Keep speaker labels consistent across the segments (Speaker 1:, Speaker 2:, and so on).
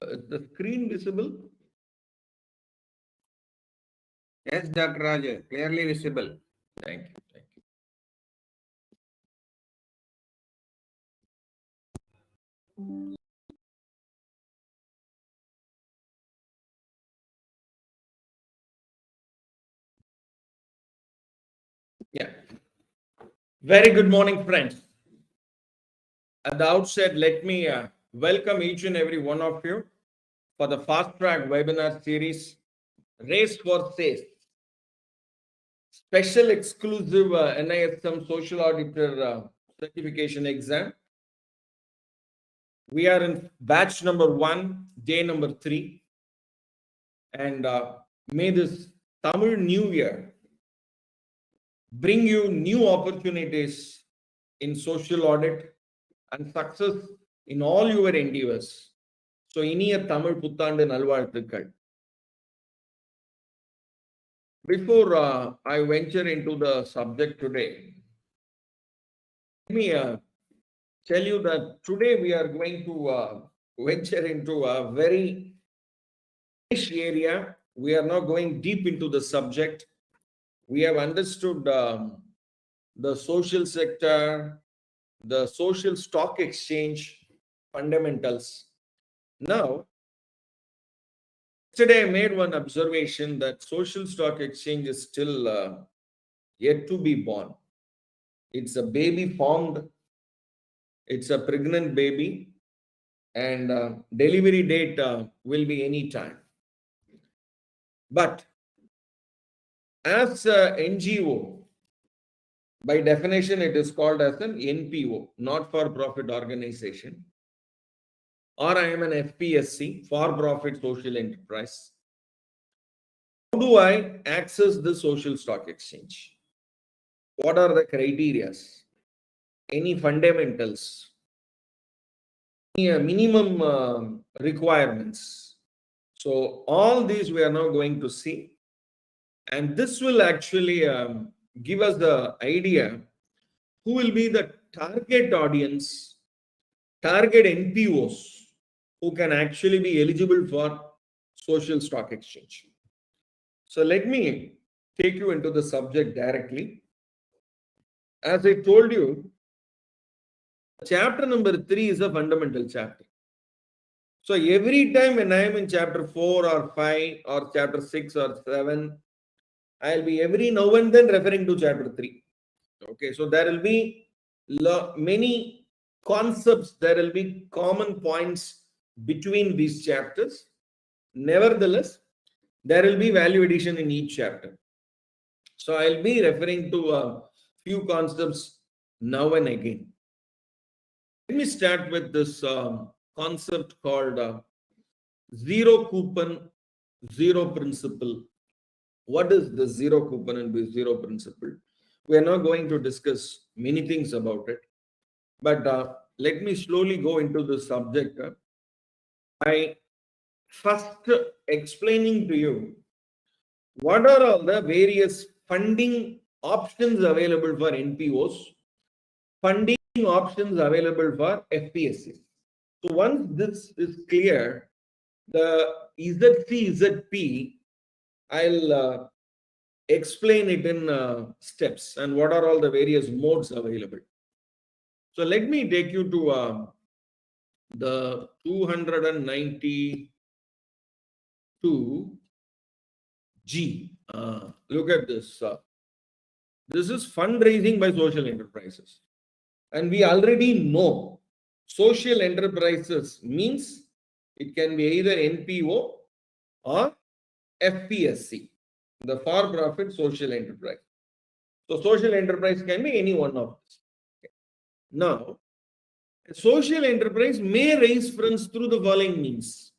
Speaker 1: Is the screen visible? Yes, Dr. Raja, clearly visible. Thank you. Thank you. Yeah. Very good morning, friends. At the outset, let me welcome each and every one of you for the Fast Track webinar series, Race for SACE, special exclusive NISM Social Auditor certification exam. We are in batch number 1, day number 3. And may this Tamil New Year bring you new opportunities in social audit and success in all your endeavors. So, இனிய தமிழ் புத்தாண்டு நல்வாழ்த்துக்கள். Before I venture into the subject today, let me tell you that today we are going to venture into a very niche area. We are not going deep into the subject. We have understood the social sector, the social stock exchange fundamentals. Now, yesterday I made one observation that social stock exchange is still yet to be born. It's a baby formed. It's a pregnant baby, and delivery date will be any time. But as a NGO, by definition, it is called as an NPO, not-for-profit organization, or I am an FPSC, for-profit social enterprise. How do I access the social stock exchange? What are the criteria? Any fundamentals? Any minimum requirements? So all these we are now going to see. And this will actually give us the idea who will be the target audience, target NPOs who can actually be eligible for social stock exchange. So let me take you into the subject directly. As I told you, chapter number 3 is a fundamental chapter. So every time when I am in chapter 4 or 5 or chapter 6 or 7, I'll be every now and then referring to chapter 3. Okay, so there will be many concepts, there will be common points between these chapters. Nevertheless, there will be value addition in each chapter. So I'll be referring to a few concepts now and again. Let me start with this concept called zero coupon, zero principle. What is the zero coupon and zero principle? We are not going to discuss many things about it, but let me slowly go into the subject by first explaining to you what are all the various funding options available for NPOs, funding options available for FPSCs. So once this is clear, the ZC, ZP, I'll explain it in steps and what are all the various modes available. So let me take you to the 292G. Look at this. This is fundraising by social enterprises. And we already know social enterprises means it can be either NPO or FPSC, the for-profit social enterprise. So social enterprise can be any one of these. Okay. Now, a social enterprise may raise funds through the following means.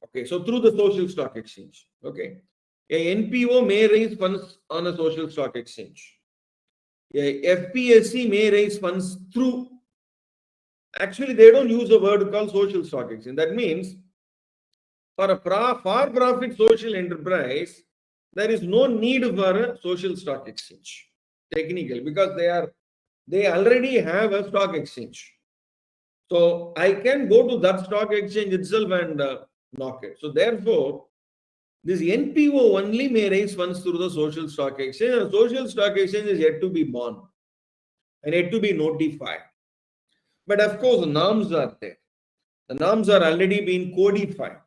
Speaker 1: Okay, so through the social stock exchange. Okay, a NPO may raise funds on a social stock exchange. A FPSC may raise funds through. Actually, they don't use a word called social stock exchange. That means for a for-profit social enterprise, there is no need for a social stock exchange technically, because they already have a stock exchange. So I can go to that stock exchange itself and knock it. So therefore, this NPO only may raise funds through the social stock exchange. And social stock exchange is yet to be born and yet to be notified. But of course, norms are there. The norms are already being codified.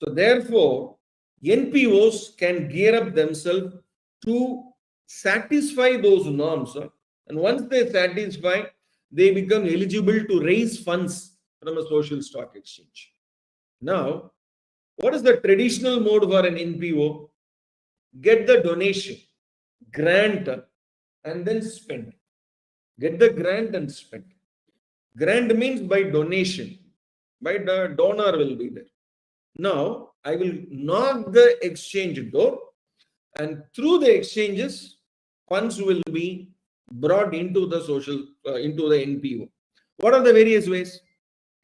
Speaker 1: So therefore, NPOs can gear up themselves to satisfy those norms. And once they satisfy, they become eligible to raise funds from a social stock exchange. Now, what is the traditional mode for an NPO? Get the donation, grant, and then spend. Get the grant and spend. Grant means by donation. By the donor will be there. Now, I will knock the exchange door, and through the exchanges, funds will be brought into the into the NPO. What are the various ways?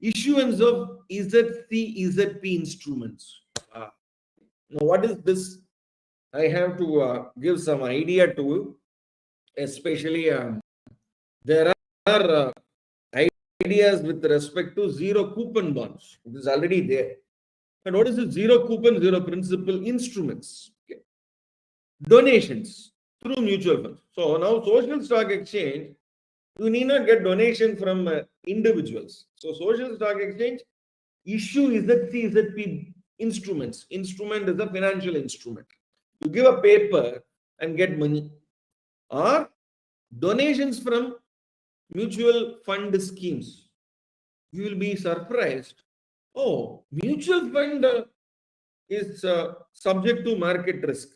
Speaker 1: Issuance of ZC, ZP instruments. Now, what is this? I have to give some idea to you, especially there are ideas with respect to zero coupon bonds. It is already there. And what is the zero coupon, zero principal instruments? Okay. Donations through mutual funds. So now social stock exchange, you need not get donation from individuals. So social stock exchange issue ZC, ZP instruments. Instrument is a financial instrument. You give a paper and get money. Or donations from mutual fund schemes. You will be surprised. Oh, mutual fund is subject to market risk.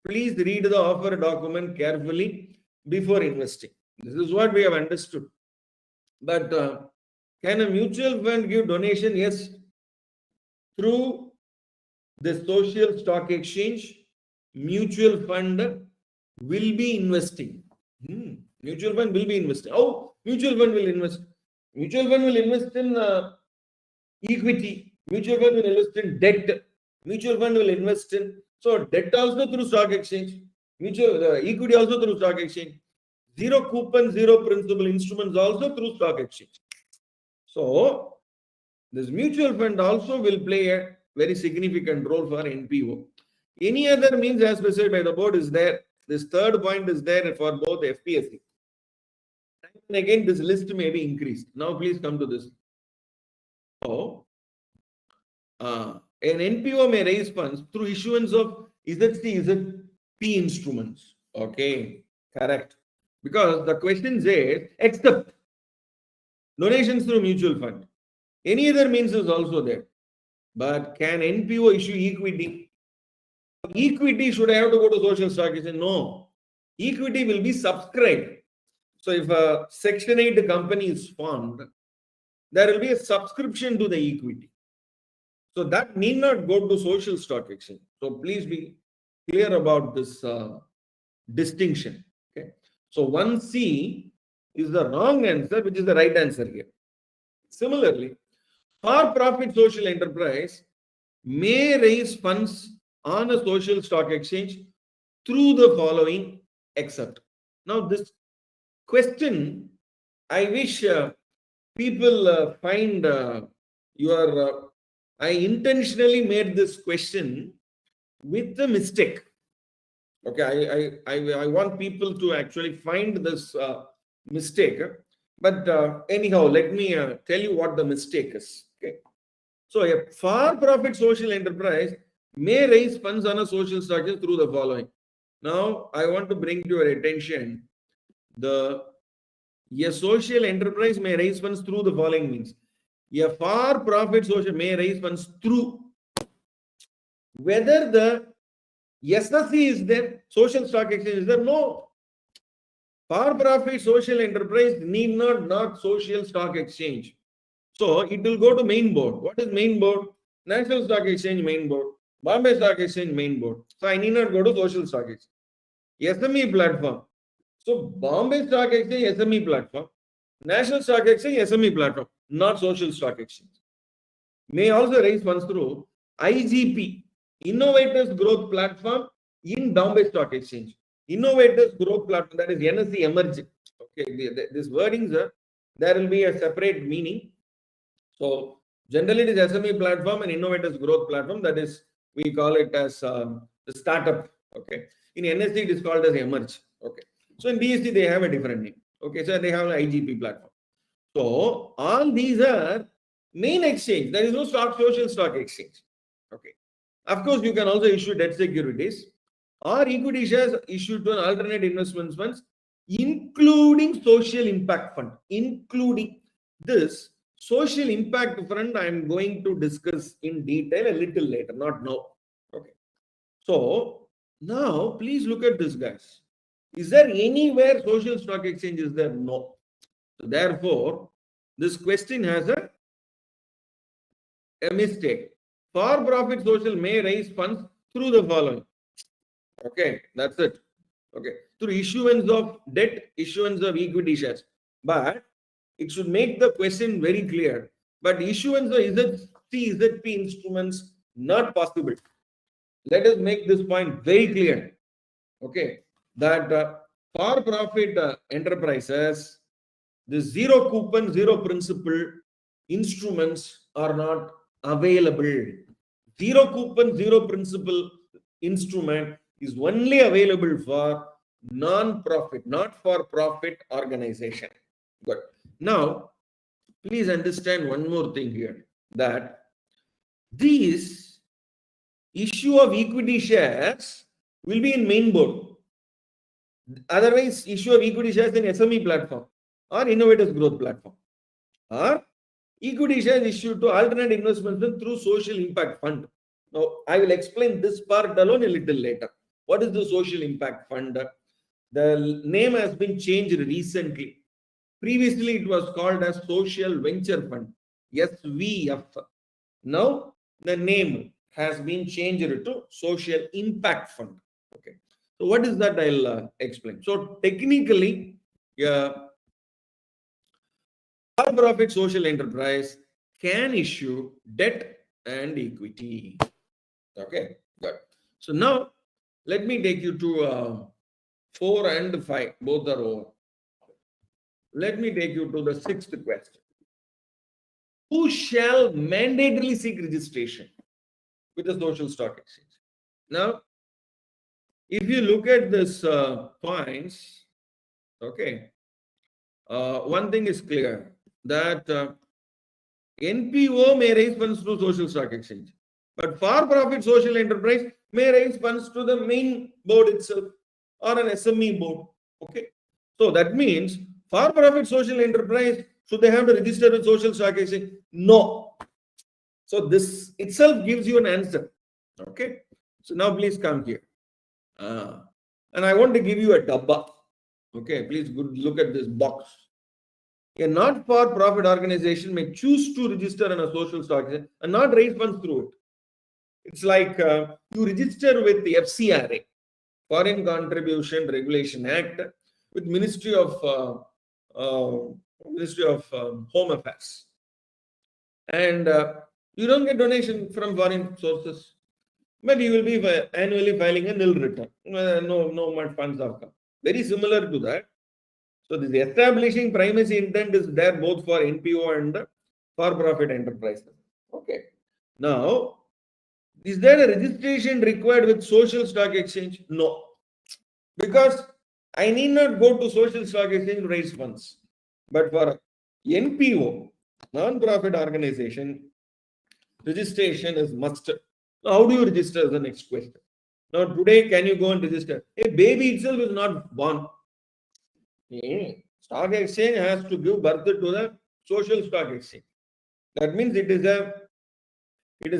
Speaker 1: Please read the offer document carefully before investing. This is what we have understood. But can a mutual fund give donation? Yes. Through the social stock exchange, mutual fund will be investing. Mutual fund will be investing. Oh, mutual fund will invest. Mutual fund will invest in equity. Mutual fund will invest in debt. Mutual fund will invest in, so debt also through stock exchange. Mutual equity also through stock exchange. Zero coupon, zero principal instruments also through stock exchange. So this mutual fund also will play a very significant role for NPO. Any other means as specified by the board is there. This third point is there for both FPSC. And again, this list may be increased. Now, please come to this. So, an NPO may raise funds through issuance of ZC, ZP instruments. Okay, correct. Because the question says, except donations through mutual fund. Any other means is also there. But can NPO issue equity? Equity should I have to go to social stock exchange? No. Equity will be subscribed. So if a Section 8 company is formed, there will be a subscription to the equity. So that need not go to social stock exchange. So please be clear about this distinction. Okay. So 1C is the wrong answer, which is the right answer here. Similarly, for-profit social enterprise may raise funds on a social stock exchange through the following except. Now this question, I wish people find I intentionally made this question with a mistake. Okay, I want people to actually find this mistake. But anyhow, let me tell you what the mistake is. Okay. So a for-profit social enterprise may raise funds on a social structure through the following. Now, I want to bring to your attention a social enterprise may raise funds through the following means. A for-profit social may raise funds through whether the SSC is there, social stock exchange is there. No. For-profit social enterprise need not social stock exchange. So it will go to main board. What is main board? National Stock Exchange main board, Bombay Stock Exchange main board. So I need not go to social stock exchange. SME platform. So Bombay Stock Exchange SME platform, National Stock Exchange SME platform, not social stock exchange. May also raise funds through IGP, Innovators Growth Platform in Bombay Stock Exchange. Innovators Growth Platform, that is NSE Emerging. Okay, this wordings are, there will be a separate meaning. So generally it is SME platform and innovators growth platform. That is, we call it as the startup. Okay. In NSE it is called as emerge. Okay. So in BSC they have a different name. Okay. So they have an IGP platform. So all these are main exchange. There is no social stock exchange. Okay. Of course, you can also issue debt securities or equity shares issued to an alternate investment funds, including social impact fund. Including this social impact fund, I am going to discuss in detail a little later, not now. Okay. So now please look at this, guys. Is there anywhere social stock exchange is there? No. So therefore, this question has a mistake. For-profit social may raise funds through the following. Okay, that's it. Okay, through issuance of debt, issuance of equity shares. But it should make the question very clear. But issuance of ZP instruments not possible. Let us make this point very clear. Okay, that for-profit enterprises, the zero coupon, zero principal instruments are not available. Zero coupon, zero principal instrument is only available for non-profit, not for profit organization. Good. Now, please understand one more thing here, that these issue of equity shares will be in main board. Otherwise, issue of equity shares in SME platform or innovators growth platform, or equity shares issued to alternate investments through social impact fund. Now, I will explain this part alone a little later. What is the social impact fund? The name has been changed recently. Previously, it was called as Social Venture Fund, SVF. Now, the name has been changed to Social Impact Fund. Okay. So, what is that? I'll explain. So, technically, for-profit social enterprise can issue debt and equity. Okay, good. So now let me take you to 4 and 5. Both are over. Let me take you to the 6th question. Who shall mandatorily seek registration with the social stock exchange? Now, if you look at this points, okay, one thing is clear, that NPO may raise funds through social stock exchange, but for-profit social enterprise may raise funds to the main board itself or an SME board. Okay, so that means for-profit social enterprise, should they have to register with social stock exchange? No. So this itself gives you an answer. Okay, so now please come here, and I want to give you a dabba. Okay, please look at this box. A not-for-profit organization may choose to register on a social stock exchange and not raise funds through it. It's like you register with the FCRA, Foreign Contribution Regulation Act, with Ministry of Home Affairs, and you don't get donation from foreign sources, but you will be annually filing a nil return. No much funds have come. Very similar to that. So this establishing primacy intent is there both for NPO and for-profit enterprises. Okay. Now, is there a registration required with social stock exchange? No. Because I need not go to social stock exchange to raise funds. But for NPO, non-profit organization, registration is must. Now, how do you register is the next question. Now, today, can you go and register? A baby itself is not born. Stock exchange has to give birth to the social stock exchange. That means it is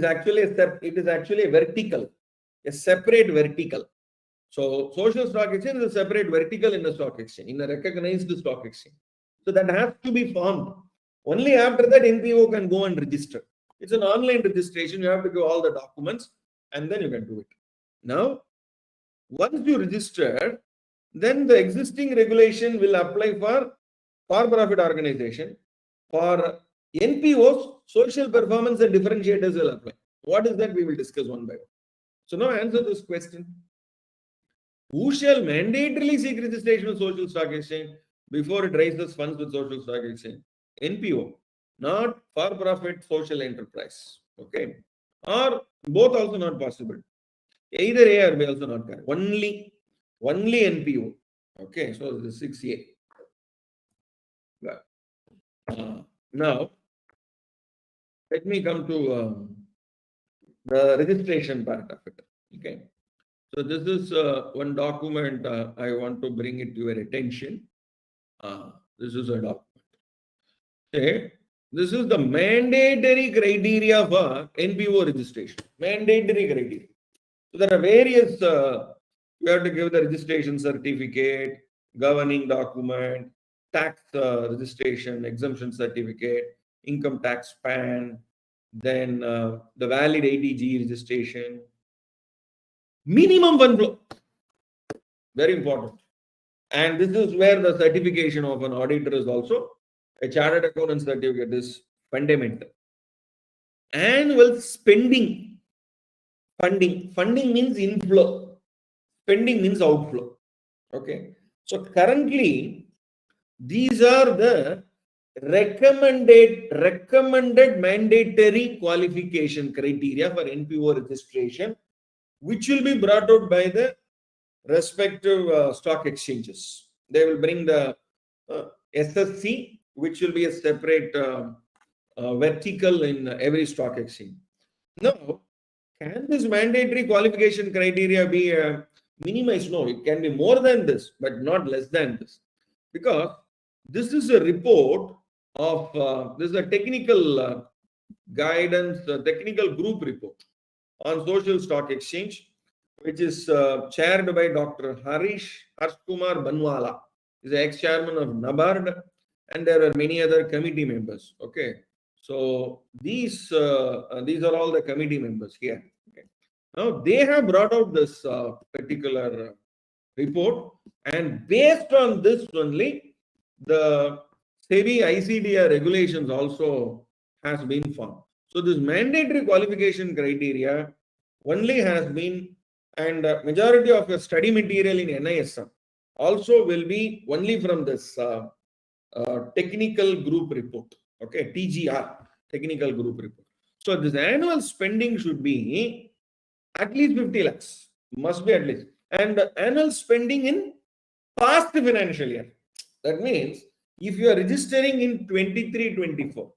Speaker 1: actually a vertical, a separate vertical. So social stock exchange is a separate vertical in the stock exchange, in a recognized stock exchange. So that has to be formed. Only after that NPO can go and register. It's an online registration. You have to give all the documents and then you can do it. Now, once you register, then the existing regulation will apply for for-profit organization. For NPOs, social performance and differentiators will apply. What is that? We will discuss one by one. So now answer this question. Who shall mandatorily seek registration with social stock exchange before it raises funds with social stock exchange? NPO. not for-profit social enterprise. Okay, or both also not possible. Either A or B also not correct. Only NPO. Okay, so this is 6A. Now, let me come to the registration part of it. Okay, so this is one document I want to bring it to your attention. This is a document. Okay, this is the mandatory criteria for NPO registration. Mandatory criteria. So there are various, you have to give the registration certificate, governing document, tax registration, exemption certificate, income tax PAN, then the valid ATG registration. Minimum one flow. Very important. And this is where the certification of an auditor is also a chartered accountant certificate is fundamental. Annual spending. Funding means inflow. Spending means outflow. Okay. So currently, these are the recommended mandatory qualification criteria for NPO registration, which will be brought out by the respective stock exchanges. They will bring the SSC, which will be a separate vertical in every stock exchange. Now, can this mandatory qualification criteria be minimized? No, it can be more than this, but not less than this. Because this is a report of, this is a technical guidance, technical group report on social stock exchange, which is chaired by Dr. Harsh Kumar Banwala. He's the ex-chairman of NABARD, and there are many other committee members. Okay, so these are all the committee members here. Okay. Now they have brought out this particular report, and based on this only, the SEBI ICDR regulations also has been formed. So this mandatory qualification criteria only has been, and majority of your study material in NISM also will be only from this technical group report. Okay, TGR, technical group report. So this annual spending should be at least 50 lakhs, must be at least. And annual spending in past financial year. That means if you are registering in 23-24,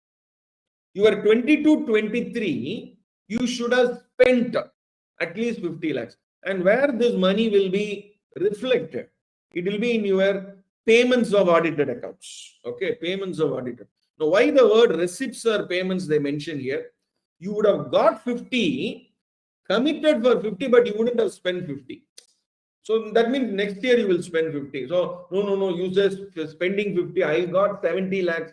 Speaker 1: you are 22-23, you should have spent at least 50 lakhs. And where this money will be reflected, it will be in your payments of audited accounts. Okay, payments of audited. Now, why the word receipts or payments they mention here? You would have got 50, committed for 50, but you wouldn't have spent 50. So that means next year you will spend 50. So no, you just spending 50. I got 70 lakhs.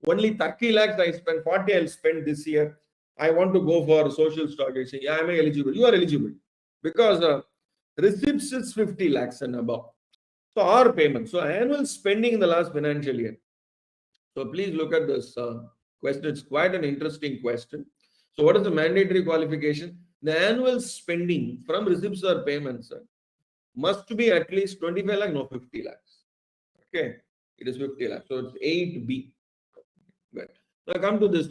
Speaker 1: Only 30 lakhs I spent, 40 I'll spend this year. I want to go for social stock exchange. Yeah, am I eligible? You are eligible because receipts is 50 lakhs and above. So our payment. So annual spending in the last financial year. So please look at this question. It's quite an interesting question. So what is the mandatory qualification? The annual spending from receipts or payments must be at least 25 lakhs, no 50 lakhs. Okay, it is 50 lakhs. So it's 8B. Good. Now come to this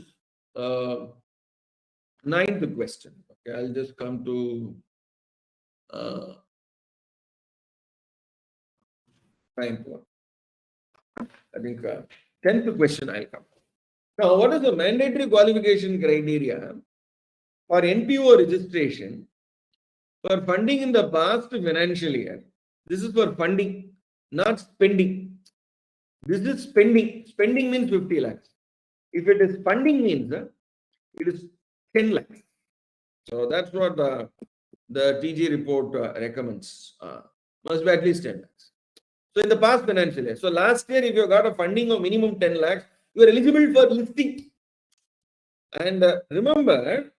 Speaker 1: ninth question. Okay, I'll just come to ninth one. I think 10th question I'll come. Now, what is the mandatory qualification criteria for NPO registration for funding in the past financial year? This is for funding, not spending. This is spending. Spending means 50 lakhs. If it is funding means it is 10 lakhs. So that's what the TG report recommends. Must be at least 10 lakhs. So in the past financial year. So last year, if you got a funding of minimum 10 lakhs, you are eligible for listing. And remember,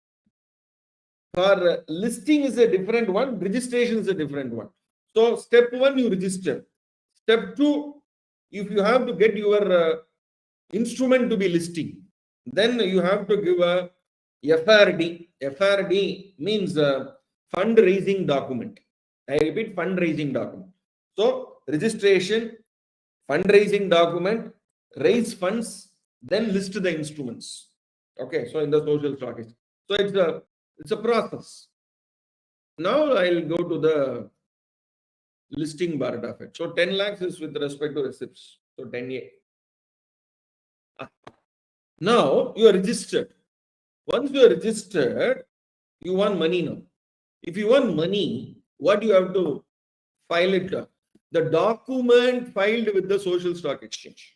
Speaker 1: for listing is a different one, registration is a different one. So step 1, you register. Step 2, if you have to get your instrument to be listing, then you have to give a FRD. FRD means fundraising document. I repeat, fundraising document. So registration, fundraising document, raise funds, then list the instruments. Okay, so in the social stock exchange. So it's a process. Now I'll go to the listing part of it. So 10 lakhs is with respect to receipts. So 10A. Now you are registered. Once you are registered, you want money now. If you want money, what you have to file it? The document filed with the social stock exchange.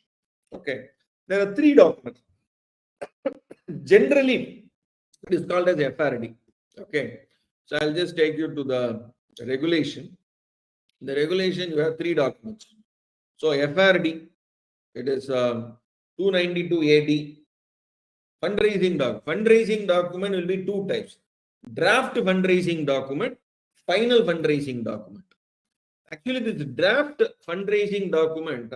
Speaker 1: Okay. There are 3 documents. Generally, it is called as FRD. Okay. So I'll just take you to the regulation. In the regulation, you have 3 documents. So FRD, it is 292 AD. Fundraising document. Fundraising document will be 2 types. Draft fundraising document, final fundraising document. Actually, this draft fundraising document,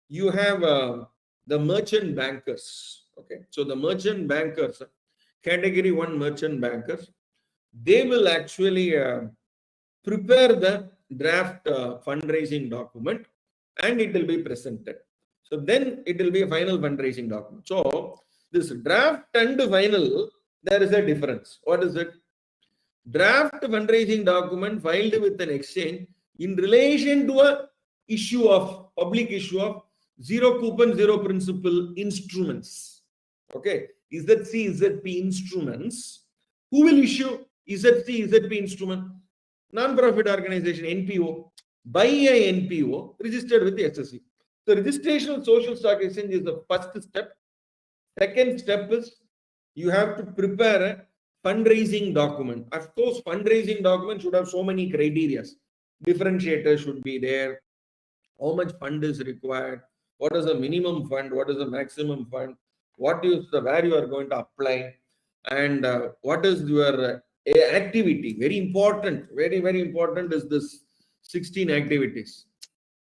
Speaker 1: you have the merchant bankers. Okay, so the merchant bankers, category 1 merchant bankers, they will actually prepare the draft fundraising document and it will be presented. So then it will be a final fundraising document. So this draft and final, there is a difference. What is it? Draft fundraising document filed with an exchange in relation to a issue of public issue of zero coupon, zero principal instruments. Okay, ZC, ZP instruments. Who will issue ZC, ZP instrument? Non-profit organization, NPO, by a NPO registered with the SSC. So registration of social stock exchange is the first step. Second step is you have to prepare a fundraising document. Of course, fundraising document should have so many criteria. Differentiators should be there. How much fund is required? What is the minimum fund? What is the maximum fund? What is the where you are going to apply? And what is your activity? Very important. Very, very important is this 16 activities.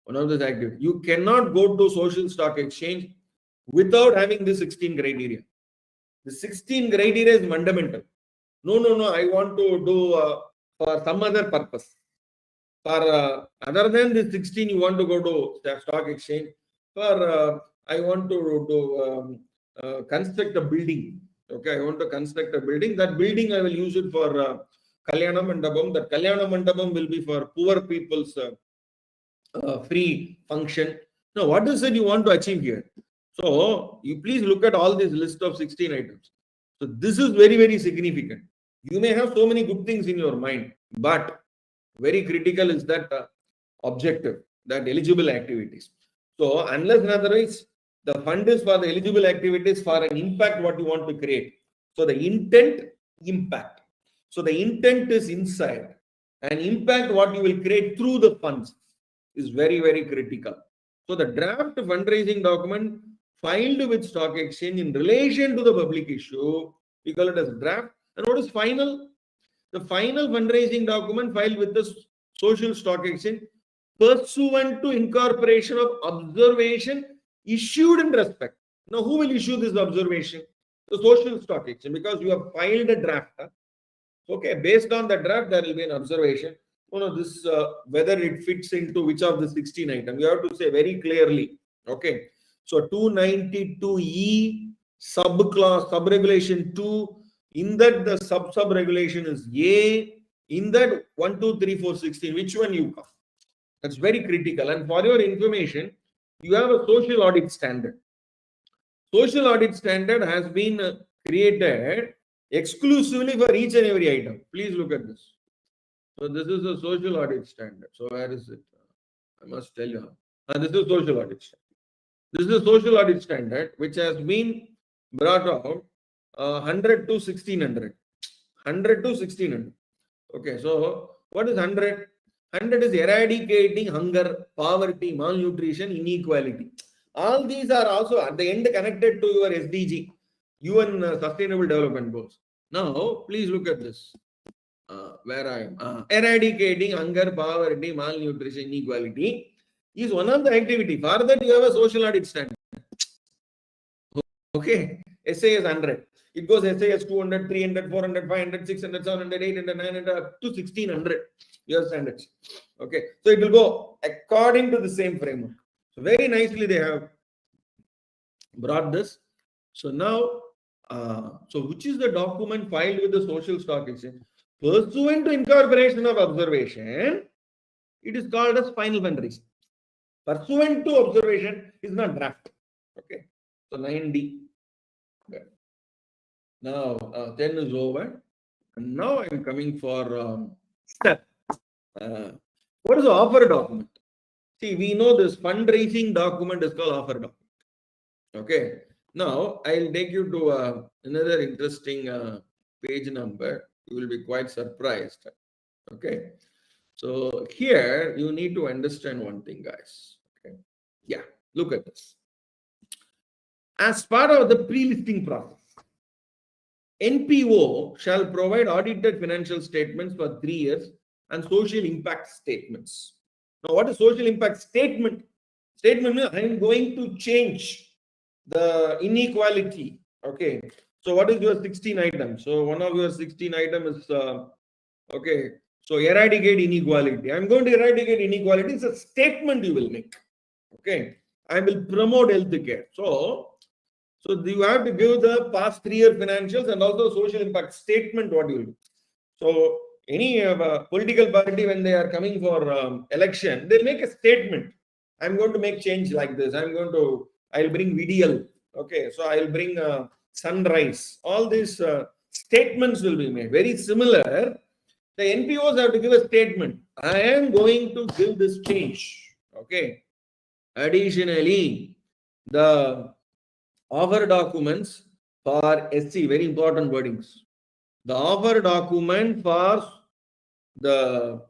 Speaker 1: One of those activities. You cannot go to social stock exchange without having the 16 criteria. The 16 criteria is fundamental. No, I want to do for some other purpose. For other than the 16, you want to go to the stock exchange. For I want to construct a building. Okay, I want to construct a building. That building I will use it for Kalyana Mandapam. That Kalyana Mandapam will be for poor people's free function. Now, what is it you want to achieve here? So, you please look at all this list of 16 items. So, this is very, very significant. You may have so many good things in your mind, but very critical is that objective, that eligible activities. So, unless and otherwise, the fund is for the eligible activities for an impact what you want to create. So, the intent, impact. So, the intent is inside, and impact what you will create through the funds is very, very critical. So, the draft fundraising document filed with stock exchange in relation to the public issue, we call it as draft. And what is final? The final fundraising document filed with the social stock exchange pursuant to incorporation of observation issued in respect. Now, who will issue this observation? The social stock exchange, because you have filed a draft. Okay, based on the draft, there will be an observation. This whether it fits into which of the 16 items. You have to say very clearly. Okay, so 292E subclause, subregulation 2. In that, the sub-regulation is A. In that, 1, 2, 3, 4, 16. Which one you come? That's very critical. And for your information, you have a social audit standard. Social audit standard has been created exclusively for each and every item. Please look at this. So this is a social audit standard. So where is it? I must tell you. This is social audit standard. This is a social audit standard which has been brought out 100 to 1600. 100 to 1600. Okay, so what is 100? 100 is eradicating hunger, poverty, malnutrition, inequality. All these are also at the end connected to your SDG, UN Sustainable Development Goals. Now, please look at this. Where I am. Eradicating hunger, poverty, malnutrition, inequality is one of the activity. For that, you have a social audit standard. Okay, SAS 100. It goes SAS 200, 300, 400, 500, 600, 700, 800, 900, up to 1600. Your standards. Okay, so it will go according to the same framework. So very nicely they have brought this. So now, so which is the document filed with the social stock exchange? Pursuant to incorporation of observation, it is called as final fundraising. Pursuant to observation is not draft. Okay. So 9D. Okay. Now 10 is over. And now I'm coming for step. What is the offer document? See, we know this fundraising document is called offer document. Okay. Now I'll take you to another interesting page number. You will be quite surprised. Okay. So here you need to understand one thing, guys. Okay. Yeah. Look at this. As part of the pre-listing process, NPO shall provide audited financial statements for 3 years and social impact statements. Now, what is social impact statement? Statement means I am going to change the inequality. Okay. So, what is your 16 items? So, one of your 16 items is okay. So, eradicate inequality. I am going to eradicate inequality. It's a statement you will make. Okay. I will promote healthcare. So you have to give the past 3-year financials and also social impact statement what you will do. So any political party, when they are coming for election, they make a statement. I'm going to make change like this. I'll bring VDL. Okay, so I'll bring sunrise. All these statements will be made. Very similar. The NPOs have to give a statement. I am going to give this change. Okay. Additionally, the offer documents for SC, very important wordings. The offer document for the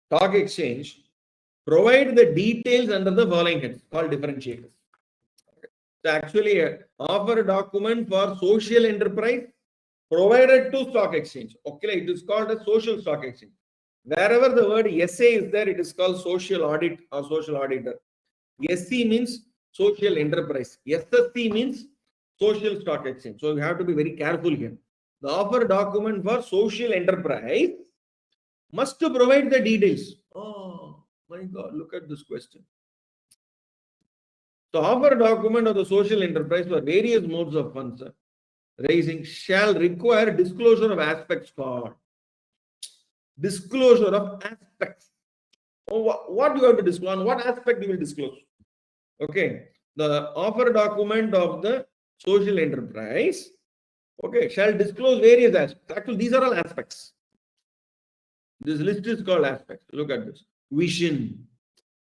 Speaker 1: stock exchange provide the details under the following heads called differentiators. So actually, offer document for social enterprise provided to stock exchange. Okay, it is called a social stock exchange. Wherever the word SA is there, it is called social audit or social auditor. SC means social enterprise. SSC means social stock exchange. So you have to be very careful here. The offer document for social enterprise must provide the details. Oh my God, look at this question. The offer document of the social enterprise for various modes of funds raising shall require disclosure of aspects called disclosure of aspects. Oh, what you have to disclose? What aspect you will disclose? Okay, the offer document of the social enterprise, okay, shall disclose various aspects. Actually, these are all aspects. This list is called aspects. Look at this. Vision,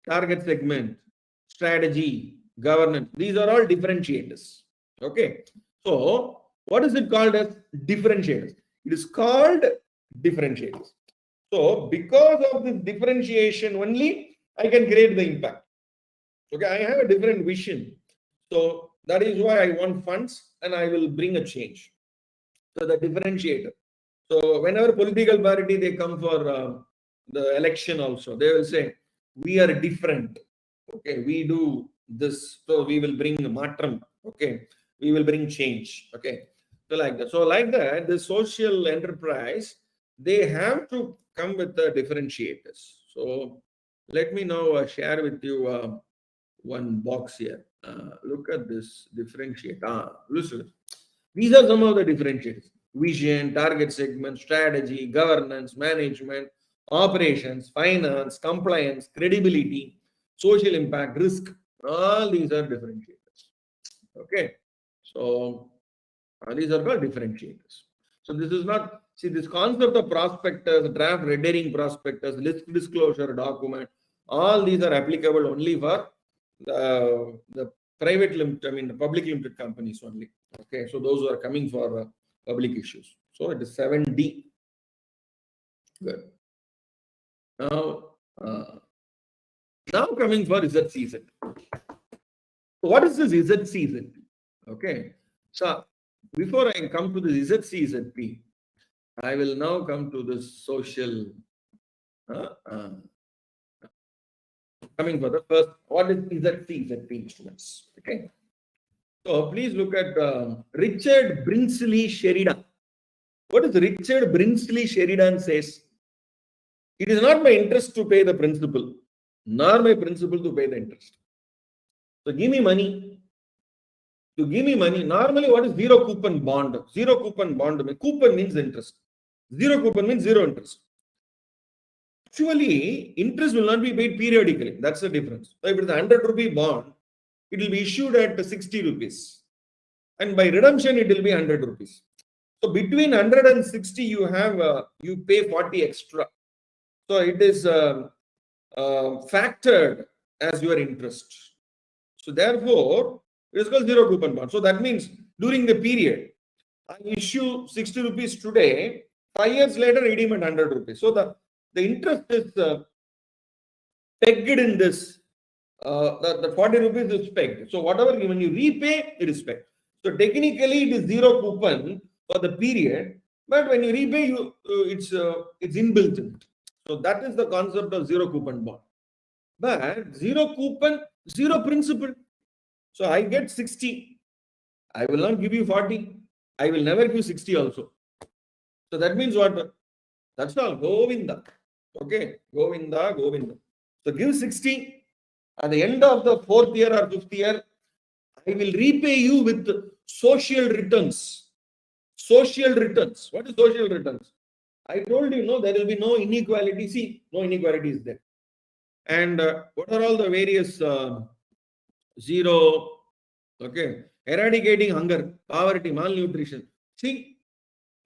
Speaker 1: target segment, strategy, governance. These are all differentiators. Okay. So, what is it called as differentiators? It is called differentiators. So, because of this differentiation only, I can create the impact. Okay, I have a different vision. So that is why I want funds and I will bring a change. So the differentiator. So whenever political party they come for the election also, they will say, we are different. Okay, we do this. So we will bring matram. Okay, we will bring change. Okay, so like that. So like that, the social enterprise, they have to come with the differentiators. So let me now share with you one box here. Look at this differentiate. Listen. These are some of the differentiators. Vision, target segment, strategy, governance, management, operations, finance, compliance, credibility, social impact, risk. All these are differentiators. Okay. So these are called differentiators. So this is not, see, this concept of prospectus, draft red herring prospectus, list disclosure document, all these are applicable only for the private limited, I mean the public limited companies only. Okay, so those who are coming for public issues. So it is 7D. Good. Now coming for ZCZ. So what is this ZCZ? Okay, so before I come to the ZCZP, I will now come to the social. Coming for the first, what is ZCZP instruments? Okay. So please look at Richard Brinsley Sheridan. What is Richard Brinsley Sheridan says? It is not my interest to pay the principal, nor my principal to pay the interest. So give me money. to give me money. Normally, what is zero coupon bond? Zero coupon bond. Coupon means interest. Zero coupon means zero interest. Actually, interest will not be paid periodically. That's the difference. So if it is a 100 rupee bond, it will be issued at 60 rupees. And by redemption, it will be 100 rupees. So between 100 and 60, you have you pay 40 extra. So it is factored as your interest. So therefore, it is called zero coupon bond. So that means during the period, I issue 60 rupees today, 5 years later, redeem at 100 rupees. So the interest is pegged in this. The 40 rupees is pegged. So whatever, when you repay, it is pegged. So technically, it is zero coupon for the period, but when you repay, it's inbuilt in it. So that is the concept of zero coupon bond. But zero coupon, zero principal. So I get 60. I will not give you 40. I will never give 60 also. So that means what? That's all. Govinda. Okay. Govinda, Govinda. So give 60. At the end of the 4th year or 5th year, I will repay you with social returns. Social returns. What is social returns? I told you, no, there will be no inequality. See, no inequality is there. And what are all the various zero, okay, eradicating hunger, poverty, malnutrition. See,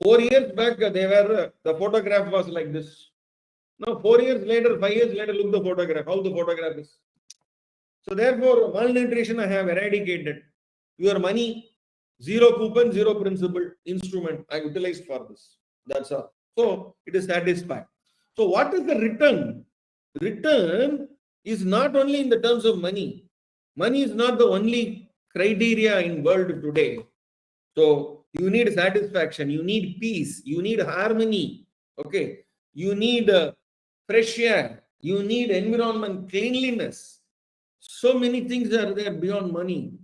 Speaker 1: 4 years back, the photograph was like this. Now, 4 years later, 5 years later, look the photograph, how the photograph is. So therefore, malnutrition I have eradicated. Your money, zero coupon, zero principal instrument I utilized for this. That's all. So it is satisfied. So what is the return? Return is not only in the terms of money. Money is not the only criteria in world today. So you need satisfaction, you need peace, you need harmony. Okay, you need fresh air, you need environment, cleanliness. So many things are there beyond money.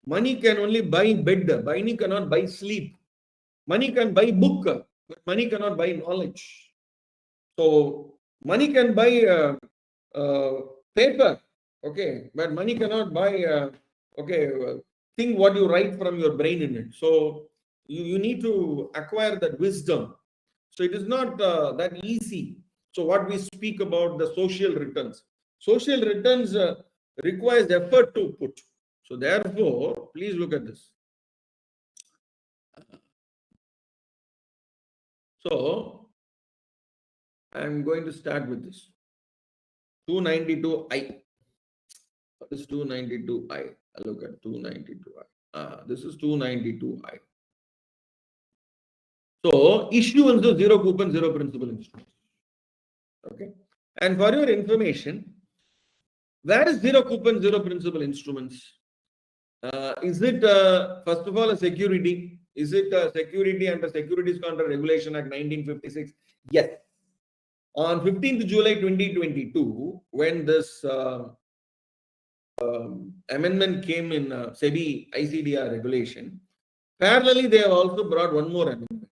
Speaker 1: Money can only buy bed. Money cannot buy sleep. Money can buy book, but money cannot buy knowledge. So money can buy paper, okay, but money cannot buy think what you write from your brain in it. So you need to acquire that wisdom. So it is not that easy. So what we speak about the social returns. Social returns requires effort to put. So therefore, please look at this. So I'm going to start with this. 292I. What is 292I? Look at 292I. This is 292I. So issuance of zero coupon, zero principal instruments. Okay. And for your information, where is zero coupon, zero principal instruments? Is it first of all a security? Is it a security under Securities Contract Regulation Act 1956? Yes. On 15th July 2022, when this amendment came in SEBI ICDR regulation, parallelly they have also brought one more amendment.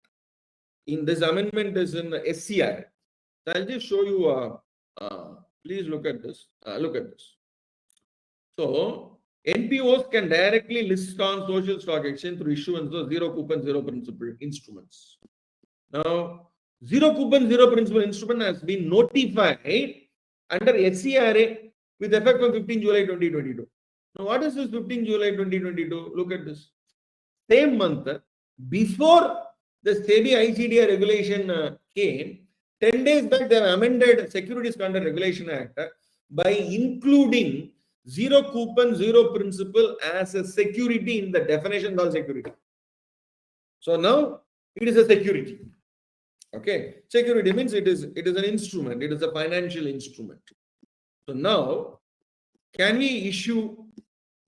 Speaker 1: In this amendment is in SCR. So I'll just show you. Please look at this. Look at this. So NPOs can directly list on social stock exchange through issuance of zero coupon, zero principal instruments. Now, zero coupon, zero principal instrument has been notified under SCRA with effect from 15 July 2022. Now, what is this 15 July 2022? Look at this. Same month, before the SEBI ICDR regulation came, 10 days back, they have amended Securities Contract Regulation Act by including zero coupon, zero principal as a security in the definition called security. So now it is a security. Okay, security means it is an instrument. It is a financial instrument. So now, can we issue?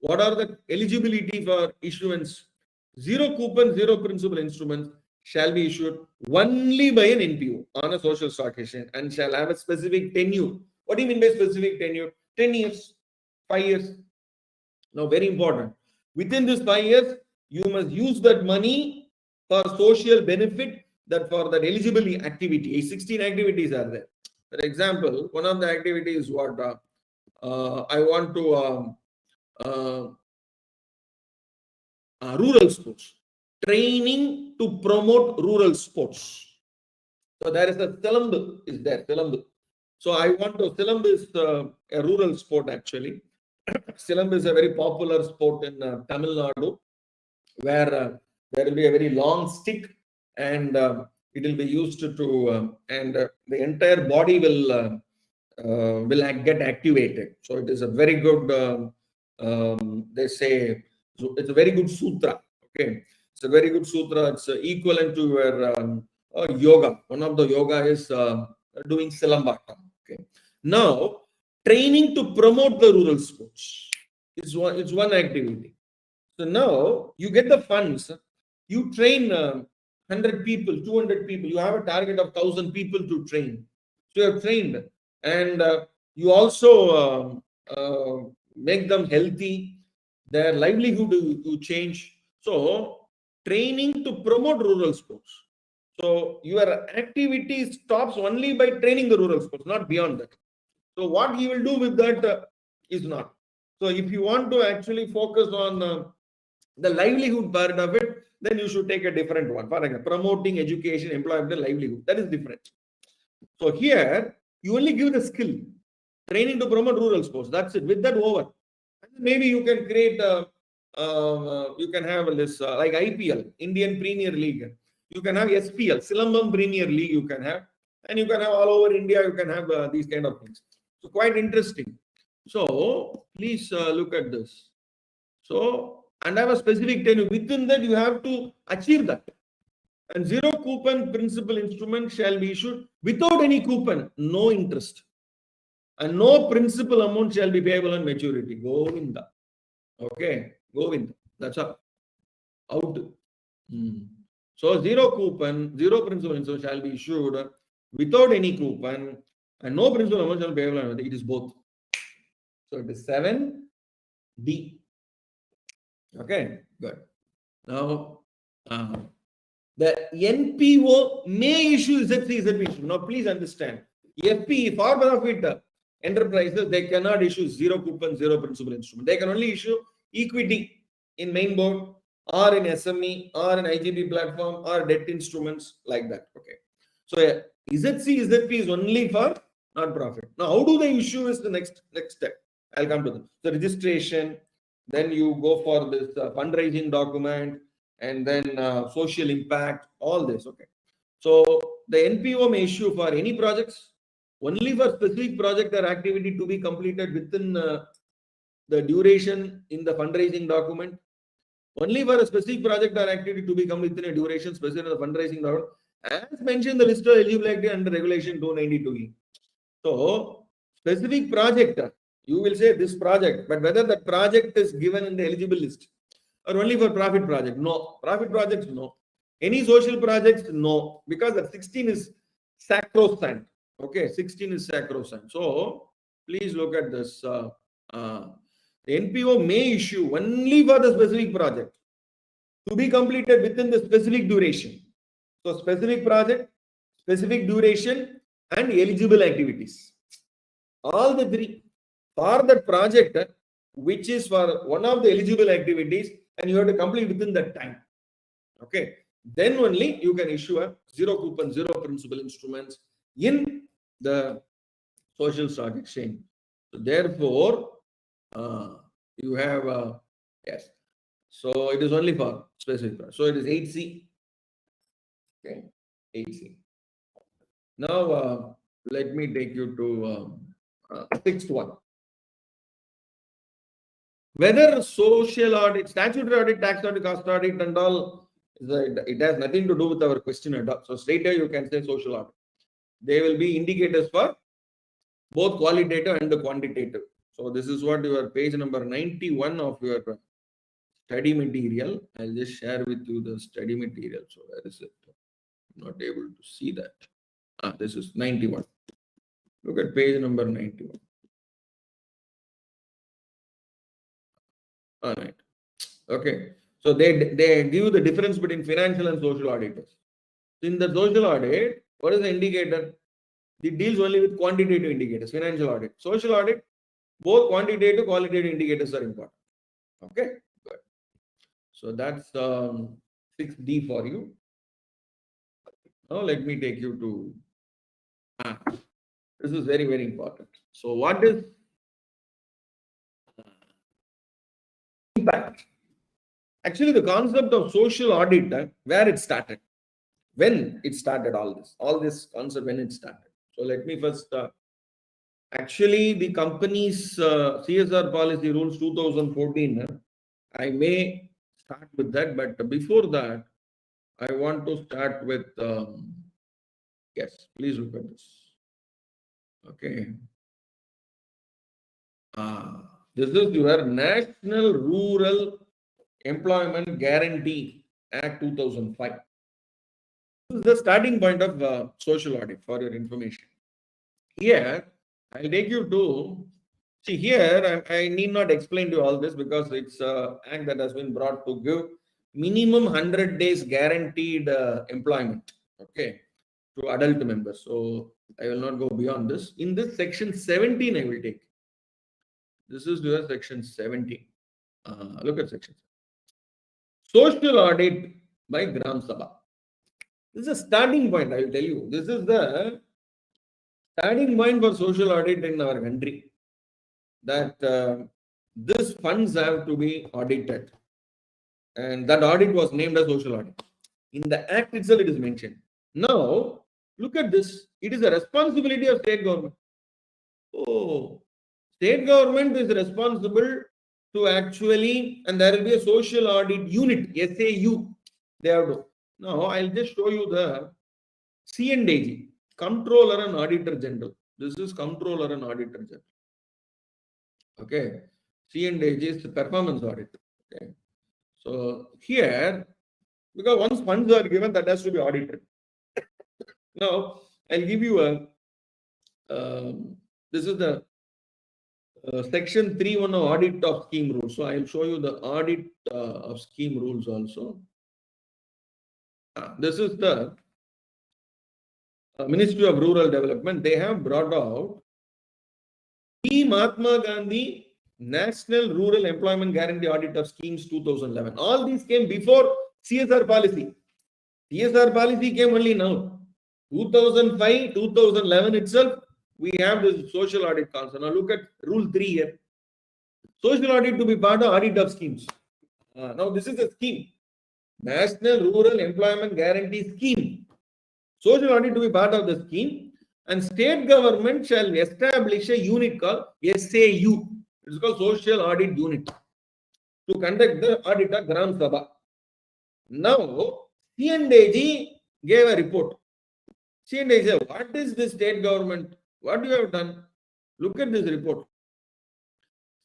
Speaker 1: What are the eligibility for issuance? Zero coupon, zero principal instruments shall be issued only by an NPO on a social stock exchange and shall have a specific tenure. What do you mean by specific tenure? 10 years, 5 years. Now, very important. Within this 5 years, you must use that money for social benefit, that for that eligible activity. 16 activities are there. For example, one of the activities is what I want to rural sports. Training to promote rural sports. So there is a Silambu is there, Silambu. So I want to, Silambu is a rural sport actually. Silambu is a very popular sport in Tamil Nadu, where there will be a very long stick and it will be used to, and the entire body will get activated. So it is a very good, they say, so it's a very good sutra. Okay, it's a very good sutra. It's equivalent to your yoga. One of the yoga is doing silambata. Okay, now training to promote the rural sports is one activity. So now you get the funds. You train 100 people, 200 people. You have a target of 1,000 people to train. So you have trained, and you also make them healthy. Their livelihood you change. So training to promote rural sports. So your activity stops only by training the rural sports, not beyond that. So what he will do with that is not. So if you want to actually focus on the livelihood part of it, then you should take a different one. For example, promoting education, employment, livelihood. That is different. So here, you only give the skill. Training to promote rural sports. That's it. With that over. Maybe you can create, you can have this like IPL, Indian Premier League. You can have SPL, Silambam Premier League you can have. And you can have all over India, you can have these kind of things. So quite interesting. So please look at this. So, and I have a specific tenure. Within that, you have to achieve that. And zero coupon principal instrument shall be issued without any coupon, no interest. And no principal amount shall be payable on maturity. Govinda. Okay, Govinda. That's all. Out. So, zero coupon, zero principal instrument shall be issued without any coupon, and no principal amount shall be payable on it is both. So, it is 7D. Okay, good. Now, the NPO may issue ZP. Now, please understand. FP, for profit enterprises, they cannot issue zero coupon, zero principal instrument. They can only issue equity in main board or in SME or in IGB platform or debt instruments like that. Okay. So, ZP is only for non-profit. Now, how do they issue is the next step. I'll come to them. So, registration, then you go for this fundraising document, and then social impact, all this. Okay. So the NPO may issue for any projects, only for specific project or activity to be completed within the duration in the fundraising document, only for a specific project or activity to be completed within a duration specific in the fundraising document, as mentioned in the list of eligibility under regulation 292E. So specific project, you will say this project, but whether that project is given in the eligible list or only for profit project? No. Profit projects? No. Any social projects? No. Because that 16 is sacrosanct. Okay, 16 is sacrosanct. So please look at this. The NPO may issue only for the specific project to be completed within the specific duration. So specific project, specific duration, and eligible activities. All the three. For that project, which is for one of the eligible activities, and you have to complete within that time. Okay. Then only you can issue a zero coupon, zero principal instruments in the social stock exchange. So therefore, you have, yes. So it is only for specific. So it is 8C. Okay. 8C. Now, let me take you to sixth one. Whether social audit, statutory audit, tax audit, cost audit, and all, it has nothing to do with our question at all. So straight away you can say social audit. They will be indicators for both qualitative and the quantitative. So this is what your page number 91 of your study material. I'll just share with you the study material. So where is it? I'm not able to see that. This is 91. Look at page number 91. All right. Okay. So they give you the difference between financial and social auditors. In the social audit, what is the indicator? It deals only with quantitative indicators, financial audit. Social audit, both quantitative, qualitative indicators are important. Okay, good. So that's 6D for you. Now let me take you to this is very, very important. So what is impact? Actually, the concept of social audit, where it started, when it started, all this concept when it started. So let me first actually the company's CSR policy rules 2014. I may start with that, but before that, I want to start with yes, please look at this. Okay. This is your National Rural Employment Guarantee Act 2005. This is the starting point of social audit for your information. Here, I'll take you to, see here, I need not explain to you all this because it's an act that has been brought to give minimum 100 days guaranteed employment, okay, to adult members. So I will not go beyond this. In this section 17, I will take. This is your section 17. Look at section. Social audit by Gram Sabha. This is a starting point, I will tell you. This is the starting point for social audit in our country. That these funds have to be audited. And that audit was named as social audit. In the act itself, it is mentioned. Now, look at this. It is a responsibility of state government. Oh, state government is responsible to actually, and there will be a social audit unit, SAU. They have to. Now, I'll just show you the C&AG, Controller and Auditor General. This is Controller and Auditor General. Okay. C&AG is the performance audit. Okay. So here, because once funds are given, that has to be audited. Now, I'll give you a, this is the section 3.1 of audit of scheme rules. So I'll show you the audit of scheme rules also. This is the Ministry of Rural Development. They have brought out the Mahatma Gandhi National Rural Employment Guarantee Audit of Schemes 2011. All these came before CSR policy. CSR policy came only now. 2005, 2011 itself, we have this social audit concept. Now look at rule 3 here. Social audit to be part of audit of schemes. Now this is a scheme. National Rural Employment Guarantee Scheme. Social audit to be part of the scheme, and state government shall establish a unit called SAU. It's called Social Audit Unit to conduct the audit of Gram Sabha. Now, C&AG gave a report. C&AG said, what is this state government? What you have done? Look at this report.